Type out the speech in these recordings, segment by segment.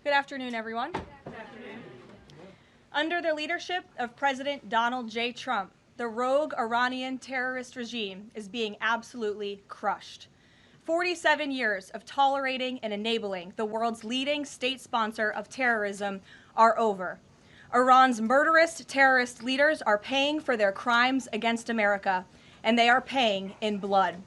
Good afternoon, everyone. Good afternoon. Under the leadership of President Donald J. Trump, the rogue Iranian terrorist regime is being absolutely crushed. 47 years of tolerating and enabling the world's leading state sponsor of terrorism are over. Iran's murderous terrorist leaders are paying for their crimes against America, and they are paying in blood.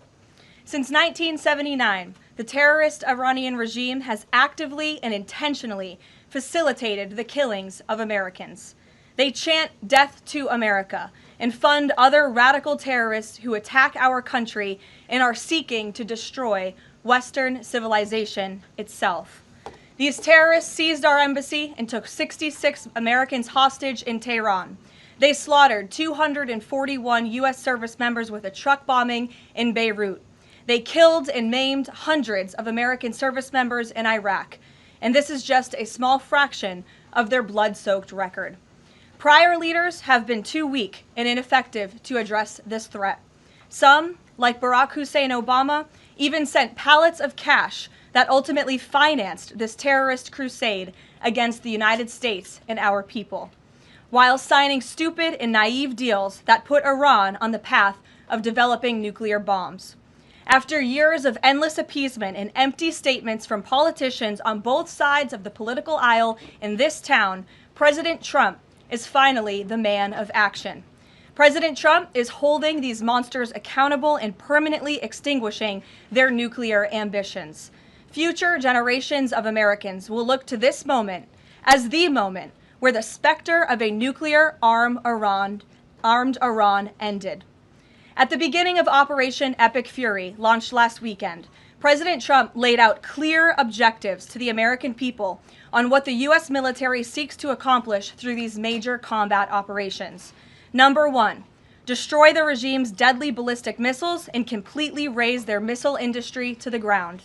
Since 1979, the terrorist Iranian regime has actively and intentionally facilitated the killings of Americans. They chant death to America and fund other radical terrorists who attack our country and are seeking to destroy Western civilization itself. These terrorists seized our embassy and took 66 Americans hostage in Tehran. They slaughtered 241 U.S. service members with a truck bombing in Beirut. They killed and maimed hundreds of American service members in Iraq, and this is just a small fraction of their blood-soaked record. Prior leaders have been too weak and ineffective to address this threat. Some, like Barack Hussein Obama, even sent pallets of cash that ultimately financed this terrorist crusade against the United States and our people, while signing stupid and naive deals that put Iran on the path of developing nuclear bombs. After years of endless appeasement and empty statements from politicians on both sides of the political aisle in this town, President Trump is finally the man of action. President Trump is holding these monsters accountable and permanently extinguishing their nuclear ambitions. Future generations of Americans will look to this moment as the moment where the specter of a nuclear armed Iran ended. At the beginning of Operation Epic Fury, launched last weekend, President Trump laid out clear objectives to the American people on what the U.S. military seeks to accomplish through these major combat operations. Number one, destroy the regime's deadly ballistic missiles and completely raze their missile industry to the ground.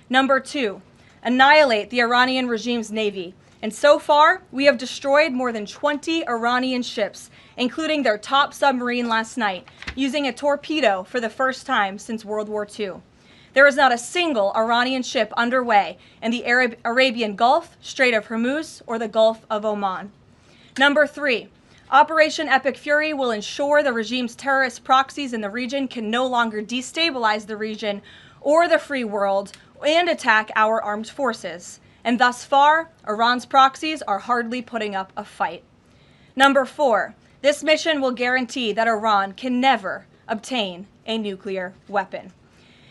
Number two, annihilate the Iranian regime's navy. And so far, we have destroyed more than 20 Iranian ships, including their top submarine last night, using a torpedo for the first time since World War II. There is not a single Iranian ship underway in the Arabian Gulf, Strait of Hormuz, or the Gulf of Oman. Number three, Operation Epic Fury will ensure the regime's terrorist proxies in the region can no longer destabilize the region or the free world and attack our armed forces. And thus far, Iran's proxies are hardly putting up a fight. Number four, this mission will guarantee that Iran can never obtain a nuclear weapon.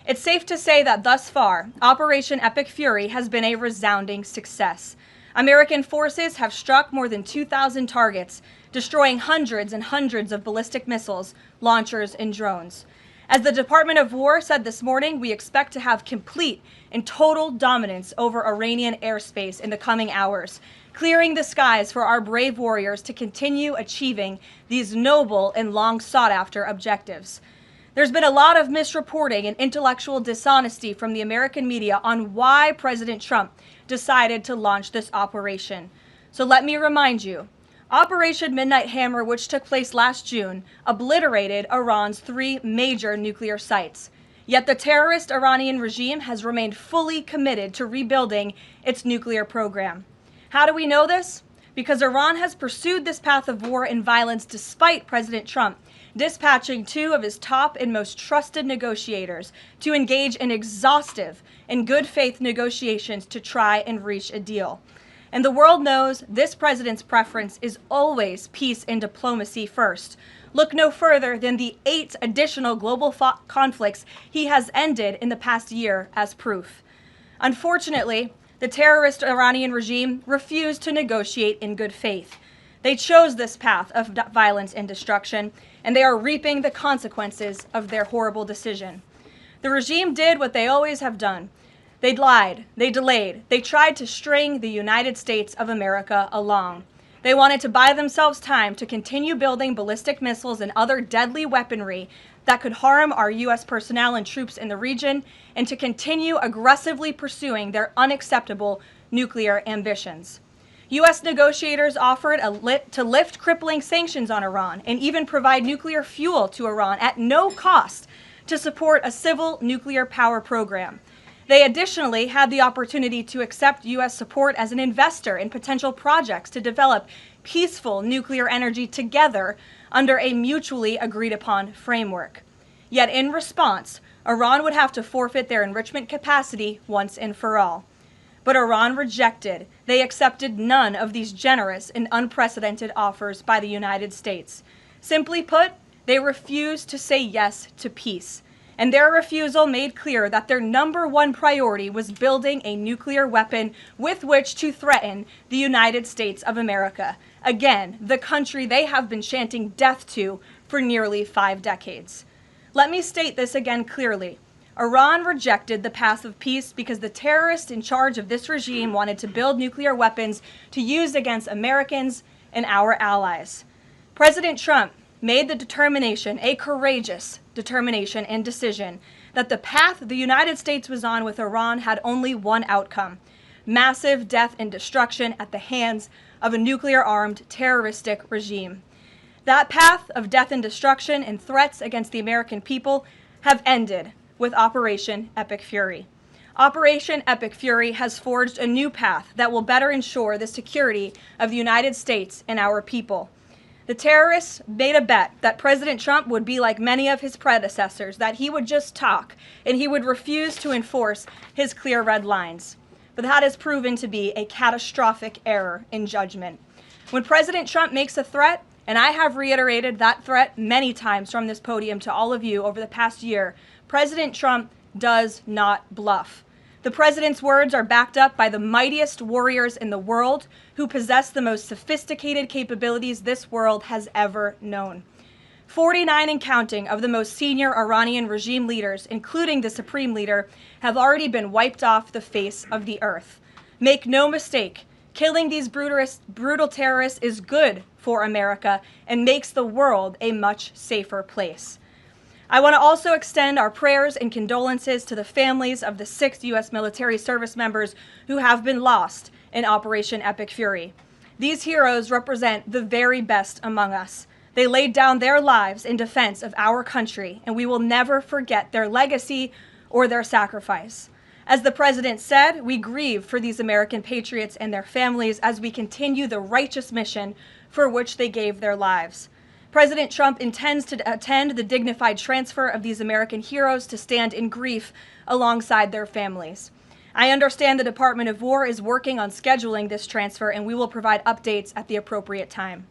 It's safe to say that thus far, Operation Epic Fury has been a resounding success. American forces have struck more than 2,000 targets, destroying hundreds and hundreds of ballistic missiles, launchers, and drones. As the Department of War said this morning, we expect to have complete and total dominance over Iranian airspace in the coming hours, clearing the skies for our brave warriors to continue achieving these noble and long sought-after objectives. There's been a lot of misreporting and intellectual dishonesty from the American media on why President Trump decided to launch this operation. So let me remind you, Operation Midnight Hammer, which took place last June, obliterated Iran's 3 major nuclear sites. Yet the terrorist Iranian regime has remained fully committed to rebuilding its nuclear program. How do we know this? Because Iran has pursued this path of war and violence despite President Trump dispatching 2 of his top and most trusted negotiators to engage in exhaustive and good faith negotiations to try and reach a deal. And the world knows this president's preference is always peace and diplomacy first. Look no further than the 8 additional global conflicts he has ended in the past year as proof. Unfortunately, the terrorist Iranian regime refused to negotiate in good faith. They chose this path of violence and destruction, and they are reaping the consequences of their horrible decision. The regime did what they always have done. They lied, they delayed, they tried to string the United States of America along. They wanted to buy themselves time to continue building ballistic missiles and other deadly weaponry that could harm our U.S. personnel and troops in the region, and to continue aggressively pursuing their unacceptable nuclear ambitions. U.S. negotiators offered to lift crippling sanctions on Iran and even provide nuclear fuel to Iran at no cost to support a civil nuclear power program. They additionally had the opportunity to accept U.S. support as an investor in potential projects to develop peaceful nuclear energy together under a mutually agreed upon framework. Yet in response, Iran would have to forfeit their enrichment capacity once and for all. But Iran rejected. They accepted none of these generous and unprecedented offers by the United States. Simply put, they refused to say yes to peace. And their refusal made clear that their #1 priority was building a nuclear weapon with which to threaten the United States of America. Again, the country they have been chanting death to for nearly 5 decades. Let me state this again clearly. Iran rejected the path of peace because the terrorists in charge of this regime wanted to build nuclear weapons to use against Americans and our allies. President Trump made the determination, a courageous determination and decision, that the path the United States was on with Iran had only one outcome: massive death and destruction at the hands of a nuclear-armed terroristic regime. That path of death and destruction and threats against the American people have ended with Operation Epic Fury. Operation Epic Fury has forged a new path that will better ensure the security of the United States and our people. The terrorists made a bet that President Trump would be like many of his predecessors, that he would just talk and he would refuse to enforce his clear red lines. But that has proven to be a catastrophic error in judgment. When President Trump makes a threat, and I have reiterated that threat many times from this podium to all of you over the past year, President Trump does not bluff. The president's words are backed up by the mightiest warriors in the world who possess the most sophisticated capabilities this world has ever known. 49 and counting of the most senior Iranian regime leaders, including the supreme leader, have already been wiped off the face of the earth. Make no mistake, killing these brutal terrorists is good for America and makes the world a much safer place. I want to also extend our prayers and condolences to the families of the 6 U.S. military service members who have been lost in Operation Epic Fury. These heroes represent the very best among us. They laid down their lives in defense of our country, and we will never forget their legacy or their sacrifice. As the president said, we grieve for these American patriots and their families as we continue the righteous mission for which they gave their lives. President Trump intends to attend the dignified transfer of these American heroes to stand in grief alongside their families. I understand the Department of War is working on scheduling this transfer, and we will provide updates at the appropriate time.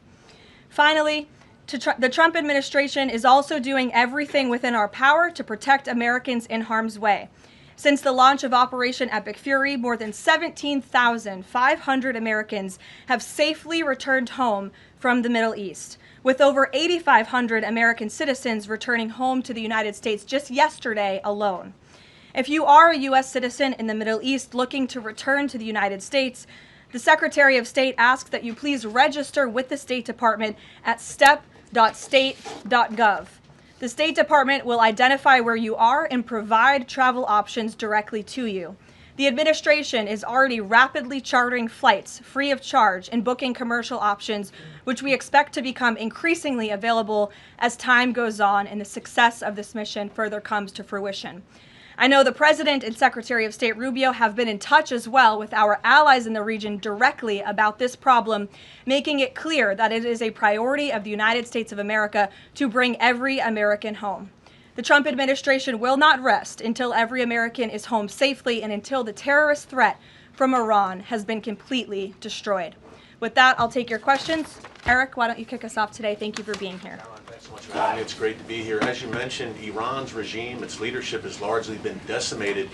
Finally, the Trump administration is also doing everything within our power to protect Americans in harm's way. Since the launch of Operation Epic Fury, more than 17,500 Americans have safely returned home from the Middle East, with over 8,500 American citizens returning home to the United States just yesterday alone. If you are a U.S. citizen in the Middle East looking to return to the United States, the Secretary of State asks that you please register with the State Department at step.state.gov. The State Department will identify where you are and provide travel options directly to you. The administration is already rapidly chartering flights free of charge and booking commercial options, which we expect to become increasingly available as time goes on and the success of this mission further comes to fruition. I know the President and Secretary of State Rubio have been in touch as well with our allies in the region directly about this problem, making it clear that it is a priority of the United States of America to bring every American home. The Trump administration will not rest until every American is home safely and until the terrorist threat from Iran has been completely destroyed. With that, I'll take your questions. Eric, why don't you kick us off today? Thank you for being here. Caroline, thanks so much for having me. It's great to be here. As you mentioned, Iran's regime, its leadership has largely been decimated.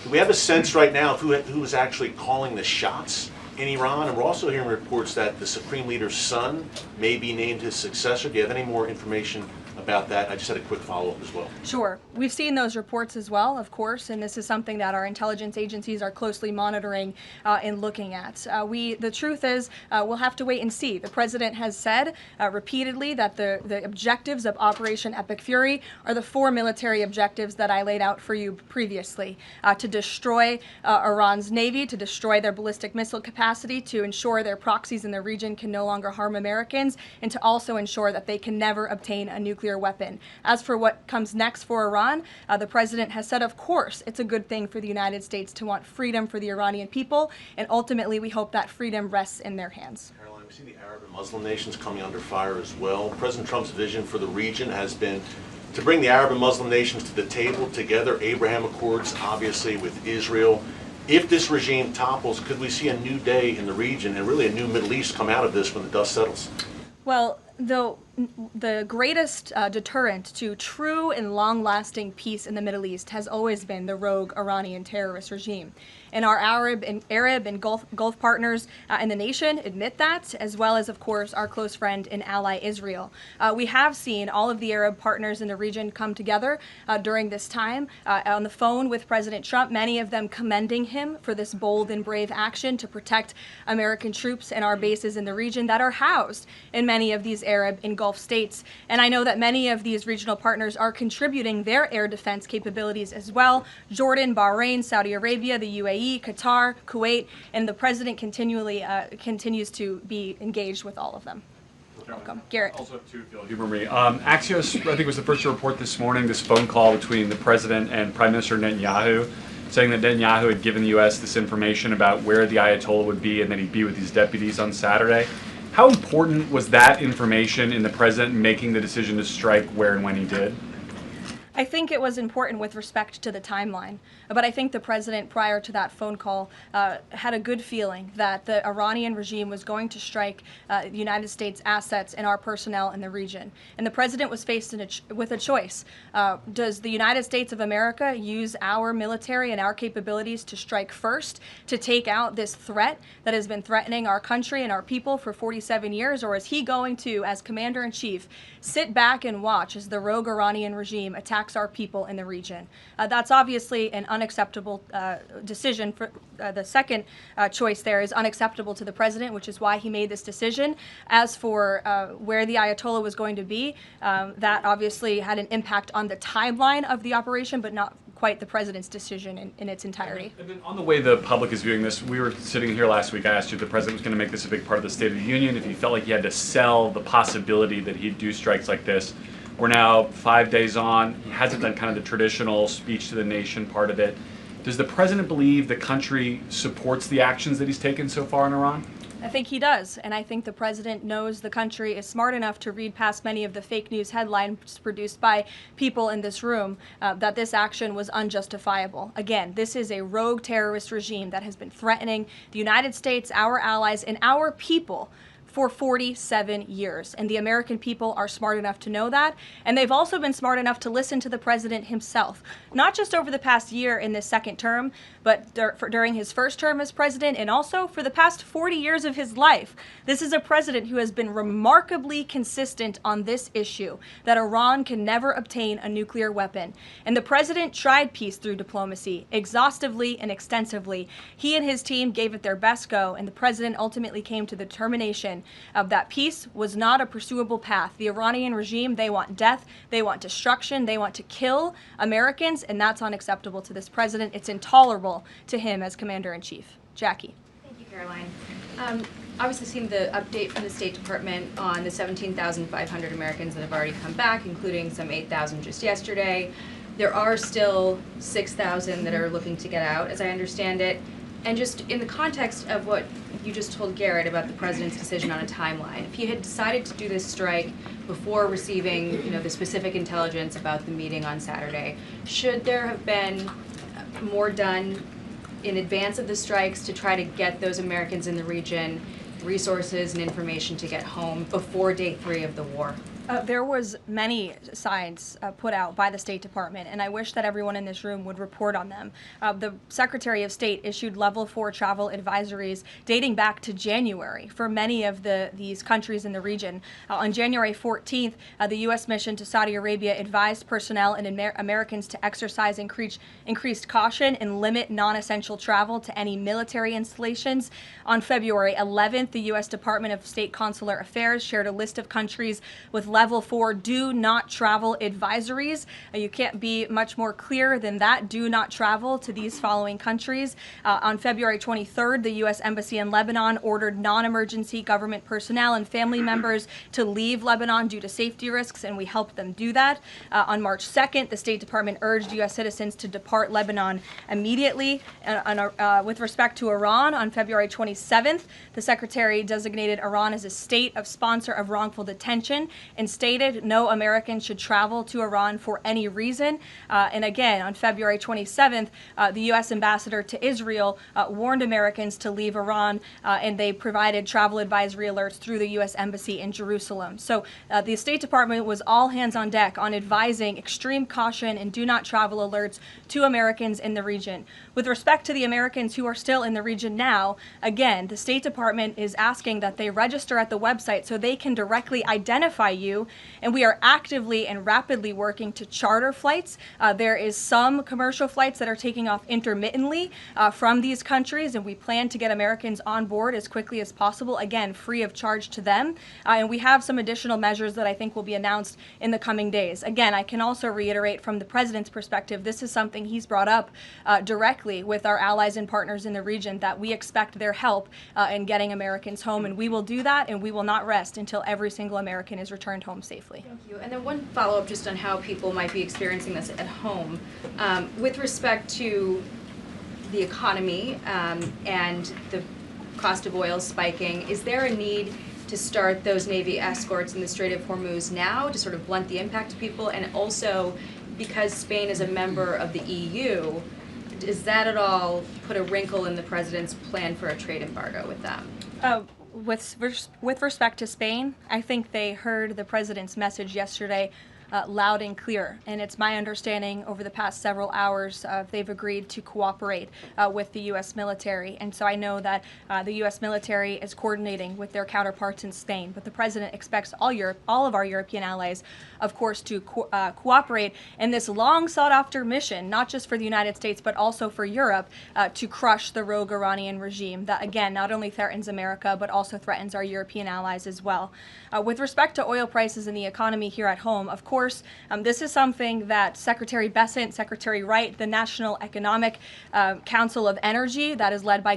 Do we have a sense right now of who is actually calling the shots in Iran? And we're also hearing reports that the Supreme Leader's son may be named his successor. Do you have any more information about that? I just had a quick follow-up as well. Sure. We've seen those reports as well, of course, and this is something that our intelligence agencies are closely monitoring and looking at. The truth is, we'll have to wait and see. The president has said repeatedly that the objectives of Operation Epic Fury are the 4 military objectives that I laid out for you previously: to destroy Iran's navy, to destroy their ballistic missile capacity, to ensure their proxies in the region can no longer harm Americans, and to also ensure that they can never obtain a nuclear nuclear weapon. As for what comes next for Iran, the president has said, of course, it's a good thing for the United States to want freedom for the Iranian people, and ultimately we hope that freedom rests in their hands. Karoline, we see the Arab and Muslim nations coming under fire as well. President Trump's vision for the region has been to bring the Arab and Muslim nations to the table together, Abraham Accords, obviously, with Israel. If this regime topples, could we see a new day in the region and really a new Middle East come out of this when the dust settles? Well, though the greatest deterrent to true and long-lasting peace in the Middle East has always been the rogue Iranian terrorist regime. And our Arab and Gulf partners in the nation admit that, as well as, of course, our close friend and ally Israel. We have seen all of the Arab partners in the region come together during this time on the phone with President Trump, many of them commending him for this bold and brave action to protect American troops and our bases in the region that are housed in many of these Arab and Gulf states. And I know that many of these regional partners are contributing their air defense capabilities as well. Jordan, Bahrain, Saudi Arabia, the UAE, Qatar, Kuwait, and the president continues to be engaged with all of them. Welcome. Garrett. Also have two, if you'll humor me. Axios, I think, was the first to report this morning this phone call between the president and Prime Minister Netanyahu, saying that Netanyahu had given the U.S. this information about where the Ayatollah would be and that he'd be with his deputies on Saturday. How important was that information in the president making the decision to strike where and when he did? I think it was important with respect to the timeline, but I think the president, prior to that phone call, had a good feeling that the Iranian regime was going to strike the United States assets and our personnel in the region. And the president was faced with a choice. Does the United States of America use our military and our capabilities to strike first, to take out this threat that has been threatening our country and our people for 47 years, or is he going to, as commander-in-chief, sit back and watch as the rogue Iranian regime attacks our people in the region? That's obviously an unacceptable decision. For the second choice there is unacceptable to the president, which is why he made this decision. As for where the Ayatollah was going to be, that obviously had an impact on the timeline of the operation, but not quite the president's decision in its entirety. And then on the way the public is viewing this, we were sitting here last week, I asked you if the president was going to make this a big part of the State of the Union, if he felt like he had to sell the possibility that he'd do strikes like this. We're now 5 days on. He hasn't done kind of the traditional speech to the nation part of it. Does the president believe the country supports the actions that he's taken so far in Iran? I think he does, and I think the president knows the country is smart enough to read past many of the fake news headlines produced by people in this room that this action was unjustifiable. Again, this is a rogue terrorist regime that has been threatening the United States, our allies, and our people for 47 years. And the American people are smart enough to know that. And they've also been smart enough to listen to the president himself, not just over the past year in this second term, but during his first term as president, and also for the past 40 years of his life. This is a president who has been remarkably consistent on this issue, that Iran can never obtain a nuclear weapon. And the president tried peace through diplomacy, exhaustively and extensively. He and his team gave it their best go, and the president ultimately came to the determination that peace was not a pursuable path. The Iranian regime, they want death, they want destruction, they want to kill Americans, and that's unacceptable to this president. It's intolerable to him as commander-in-chief. Jackie. Thank you, Caroline. Obviously seen the update from the State Department on the 17,500 Americans that have already come back, including some 8,000 just yesterday. There are still 6,000 that are looking to get out, as I understand it. And just in the context of what you just told Garrett about the president's decision on a timeline, if he had decided to do this strike before receiving, the specific intelligence about the meeting on Saturday, should there have been more done in advance of the strikes to try to get those Americans in the region resources and information to get home before day 3 of the war? There was many signs put out by the State Department, and I wish that everyone in this room would report on them. The Secretary of State issued level 4 travel advisories dating back to January for many of these countries in the region. On January 14th, the U.S. mission to Saudi Arabia advised personnel and Americans to exercise increased caution and limit non-essential travel to any military installations. On February 11th, the U.S. Department of State Consular Affairs shared a list of countries with level 4 do not travel advisories. You can't be much more clear than that. Do not travel to these following countries. On February 23rd, the U.S. Embassy in Lebanon ordered non-emergency government personnel and family members to leave Lebanon due to safety risks, and we helped them do that. On March 2nd, the State Department urged U.S. citizens to depart Lebanon immediately. With respect to Iran, on February 27th, the Secretary designated Iran as a state of sponsor of wrongful detention and stated no American should travel to Iran for any reason. And again, on February 27th, the U.S. ambassador to Israel warned Americans to leave Iran, and they provided travel advisory alerts through the U.S. Embassy in Jerusalem. So the State Department was all hands on deck on advising extreme caution and do not travel alerts to Americans in the region. With respect to the Americans who are still in the region now, again, the State Department is asking that they register at the website so they can directly identify you, and we are actively and rapidly working to charter flights. There is some commercial flights that are taking off intermittently from these countries, and we plan to get Americans on board as quickly as possible, again, free of charge to them. And we have some additional measures that I think will be announced in the coming days. Again, I can also reiterate from the President's perspective, this is something he's brought up directly with our allies and partners in the region, that we expect their help in getting Americans home, and we will do that, and we will not rest until every single American is returned home safely. Thank you. And then one follow-up just on how people might be experiencing this at home. With respect to the economy and the cost of oil spiking, is there a need to start those Navy escorts in the Strait of Hormuz now to sort of blunt the impact to people? And also, because Spain is a member of the EU, does that at all put a wrinkle in the President's plan for a trade embargo with them? With respect to Spain, I think they heard the President's message yesterday loud and clear, and it's my understanding over the past several hours they've agreed to cooperate with the U.S. military, and so I know that the U.S. military is coordinating with their counterparts in Spain, but the President expects all of our European allies, of course, to cooperate in this long sought-after mission, not just for the United States, but also for Europe, to crush the rogue Iranian regime that, again, not only threatens America, but also threatens our European allies as well. With respect to oil prices and the economy here at home, of course, this is something that Secretary Bessent, Secretary Wright, the National Economic Council of Energy, that is led by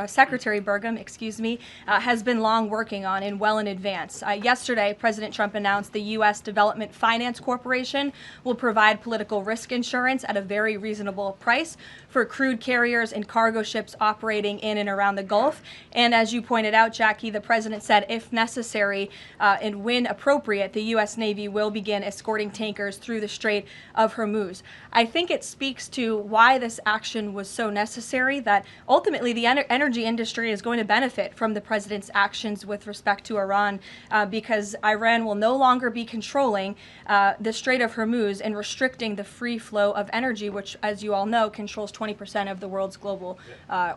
Secretary Burgum, has been long working on and well in advance. Yesterday, President Trump announced the U.S. Development Finance Corporation will provide political risk insurance at a very reasonable price for crude carriers and cargo ships operating in and around the Gulf. And as you pointed out, Jackie, the President said if necessary and when appropriate, the U.S. Navy will begin escorting tankers through the Strait of Hormuz. I think it speaks to why this action was so necessary, that ultimately the energy industry is going to benefit from the President's actions with respect to Iran, because Iran will no longer be controlling the Strait of Hormuz and restricting the free flow of energy, which, as you all know, controls 20% of the world's global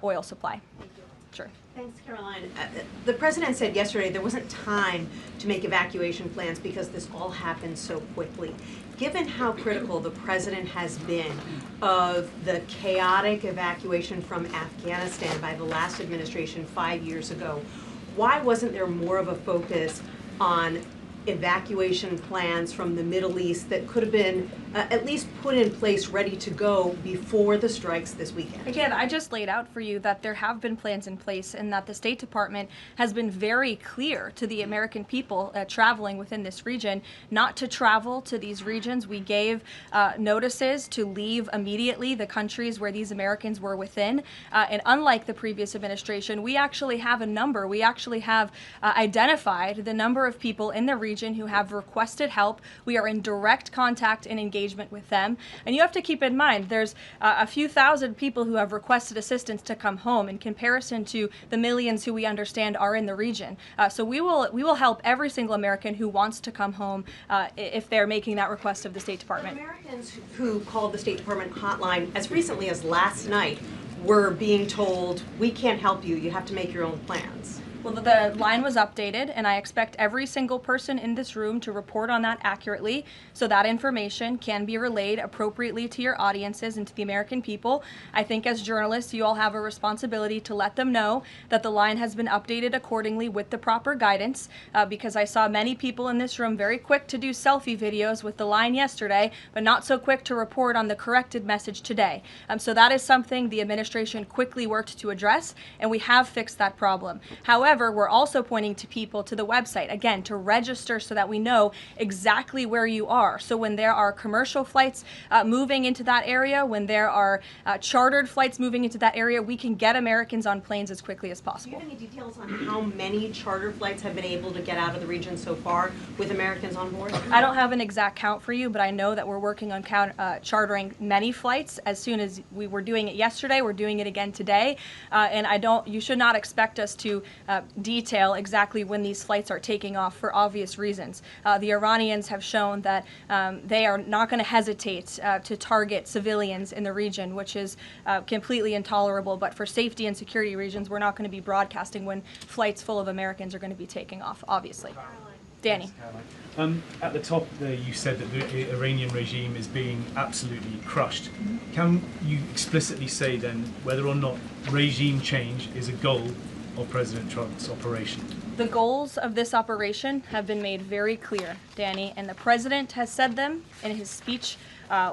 oil supply. Thank you. Sure. Thanks, Caroline. The President said yesterday there wasn't time to make evacuation plans because this all happened so quickly. Given how critical the President has been of the chaotic evacuation from Afghanistan by the last administration 5 years ago, why wasn't there more of a focus on evacuation plans from the Middle East that could have been at least put in place, ready to go before the strikes this weekend? Again, I just laid out for you that there have been plans in place and that the State Department has been very clear to the American people traveling within this region not to travel to these regions. We gave notices to leave immediately the countries where these Americans were within. And unlike the previous administration, we actually have a number. We actually have identified the number of people in the region who have requested help. We are in direct contact and engagement with them. And you have to keep in mind, there's a few thousand people who have requested assistance to come home in comparison to the millions who we understand are in the region. So we will help every single American who wants to come home if they're making that request of the State Department. Americans who called the State Department hotline as recently as last night were being told, we can't help you, you have to make your own plans. Well, the line was updated, and I expect every single person in this room to report on that accurately, so that information can be relayed appropriately to your audiences and to the American people. I think as journalists, you all have a responsibility to let them know that the line has been updated accordingly with the proper guidance, because I saw many people in this room very quick to do selfie videos with the line yesterday, but not so quick to report on the corrected message today. So that is something the administration quickly worked to address, and we have fixed that problem. However, we're also pointing to people to the website, again, to register so that we know exactly where you are. So when there are commercial flights moving into that area, when there are chartered flights moving into that area, we can get Americans on planes as quickly as Do you possible. have any details on how many charter flights have been able to get out of the region so far with Americans on board? I don't have an exact count for you, but I know that we're working on chartering many flights. As soon as we were doing it yesterday, we're doing it again today. And you should not expect us to detail exactly when these flights are taking off for obvious reasons. The Iranians have shown that they are not going to hesitate to target civilians in the region, which is completely intolerable. But for safety and security reasons, we're not going to be broadcasting when flights full of Americans are going to be taking off, obviously. Danny. At the top there, you said that the Iranian regime is being absolutely crushed. Can you explicitly say then whether or not regime change is a goal of President Trump's operation? The goals of this operation have been made very clear, Danny, and the president has said them in his speech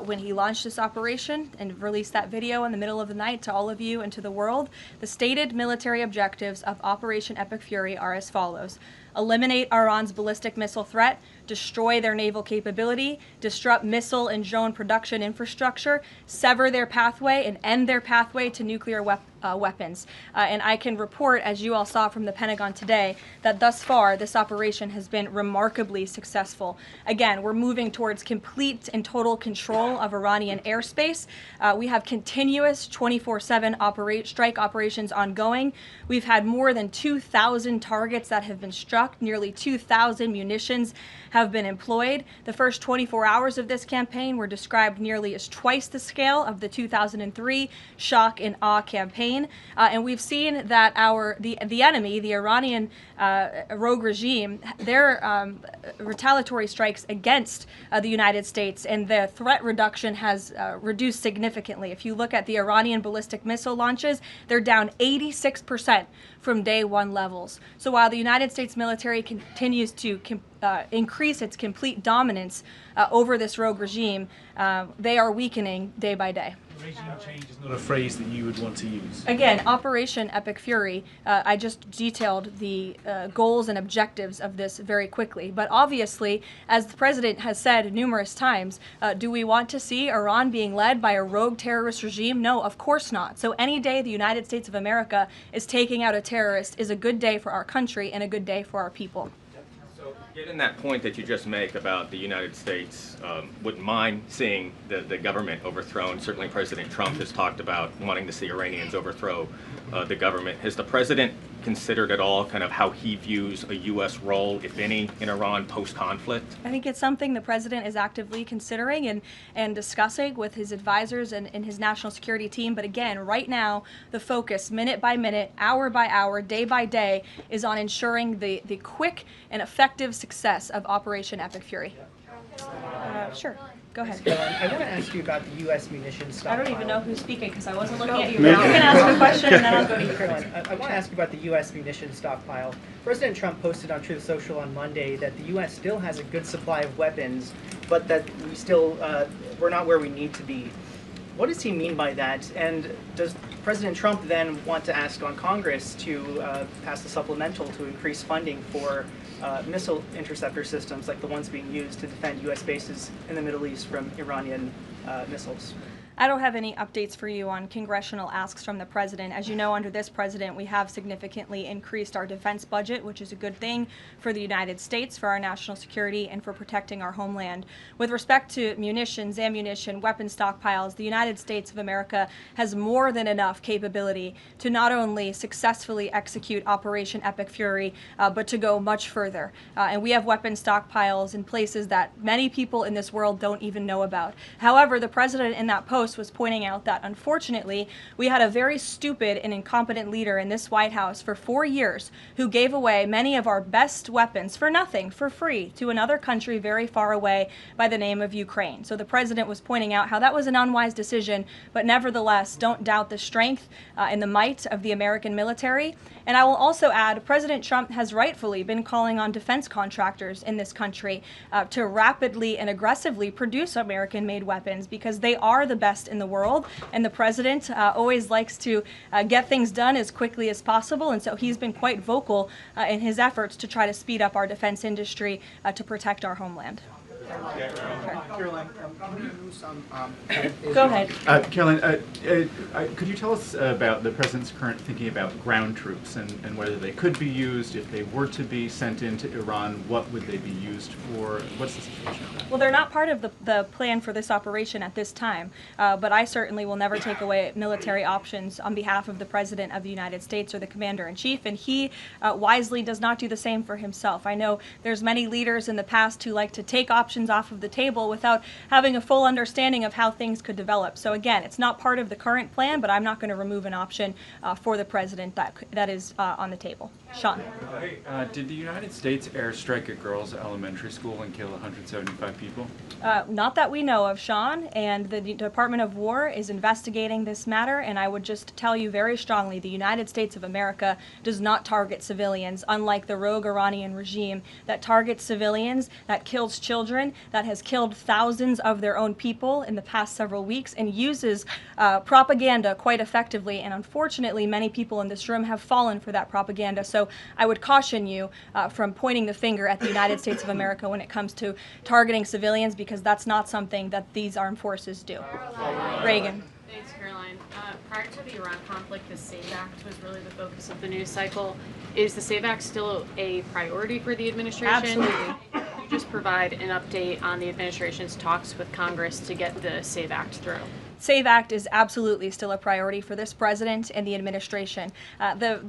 when he launched this operation and released that video in the middle of the night to all of you and to the world. The stated military objectives of Operation Epic Fury are as follows: eliminate Iran's ballistic missile threat, destroy their naval capability, disrupt missile and drone production infrastructure, sever their pathway, and end their pathway to nuclear weapons. And I can report, as you all saw from the Pentagon today, that thus far this operation has been remarkably successful. Again, we're moving towards complete and total control of Iranian airspace. We have continuous 24/7 strike operations ongoing. We've had more than 2,000 targets that have been struck, nearly 2,000 munitions have been employed. The first 24 hours of this campaign were described nearly as twice the scale of the 2003 shock and awe campaign. And we've seen that the enemy, the Iranian rogue regime, their retaliatory strikes against the United States and the threat reduction has reduced significantly. If you look at the Iranian ballistic missile launches, they're down 86% from day one levels. So while the United States military continues to increase its complete dominance over this rogue regime, they are weakening day by day. Regime change is not a phrase that you would want to use. Again, Operation Epic Fury, I just detailed the goals and objectives of this very quickly. But obviously, as the president has said numerous times, do we want to see Iran being led by a rogue terrorist regime? No, of course not. So any day the United States of America is taking out a terrorist is a good day for our country and a good day for our people. Given that point that you just make about the United States wouldn't mind seeing the government overthrown, certainly President Trump has talked about wanting to see Iranians overthrow the government. Has the president considered at all kind of how he views a U.S. role, if any, in Iran post-conflict? I think it's something the president is actively considering and discussing with his advisors and his national security team. But again, right now, the focus, minute by minute, hour by hour, day by day, is on ensuring the quick and effective success of Operation Epic Fury. Sure. Go ahead. I want to ask you about the U.S. munitions I stockpile. don't even know who's speaking because I wasn't looking at you. You can ask a question and then I'll go to you. Caroline, I want to ask you about the U.S. munitions stockpile. President Trump posted on Truth Social on Monday that the U.S. still has a good supply of weapons, but that we're not where we need to be. What does he mean by that? And does President Trump then want to ask on Congress to pass a supplemental to increase funding for missile interceptor systems like the ones being used to defend U.S. bases in the Middle East from Iranian missiles? I don't have any updates for you on congressional asks from the president. As you know, under this president, we have significantly increased our defense budget, which is a good thing for the United States, for our national security, and for protecting our homeland. With respect to munitions, ammunition, weapon stockpiles, the United States of America has more than enough capability to not only successfully execute Operation Epic Fury, but to go much further. And we have weapon stockpiles in places that many people in this world don't even know about. However, the president in that post Post was pointing out that, unfortunately, we had a very stupid and incompetent leader in this White House for 4 years who gave away many of our best weapons for nothing, for free, to another country very far away by the name of Ukraine. So the president was pointing out how that was an unwise decision, but nevertheless, don't doubt the strength and the might of the American military. And I will also add, President Trump has rightfully been calling on defense contractors in this country to rapidly and aggressively produce American-made weapons because they are the best in the world, and the president always likes to get things done as quickly as possible, and so he's been quite vocal in his efforts to try to speed up our defense industry to protect our homeland. Karoline, can you use some? Go ahead. Karoline, could you tell us about the president's current thinking about ground troops and whether they could be used, if they were to be sent into Iran, what would they be used for? What's the situation of that? Well, they're not part of the plan for this operation at this time, but I certainly will never take away military options on behalf of the President of the United States or the Commander-in-Chief, and he wisely does not do the same for himself. I know there's many leaders in the past who like to take options off of the table without having a full understanding of how things could develop. So again, it's not part of the current plan, but I'm not going to remove an option for the President that is on the table. Sean. Did the United States airstrike a girls' elementary school and kill 175 people? Not that we know of, Sean, and the Department of War is investigating this matter, and I would just tell you very strongly the United States of America does not target civilians, unlike the rogue Iranian regime that targets civilians, that kills children, that has killed thousands of their own people in the past several weeks, and uses propaganda quite effectively, and unfortunately many people in this room have fallen for that propaganda. So I would caution you from pointing the finger at the United States of America when it comes to targeting civilians, because that's not something that these armed forces do. Reagan. Thanks, Caroline. Prior to the Iran conflict, the SAVE Act was really the focus of the news cycle. Is the SAVE Act still a priority for the administration? Absolutely. Could you just provide an update on the administration's talks with Congress to get the SAVE Act through? SAVE Act is absolutely still a priority for this president and the administration. The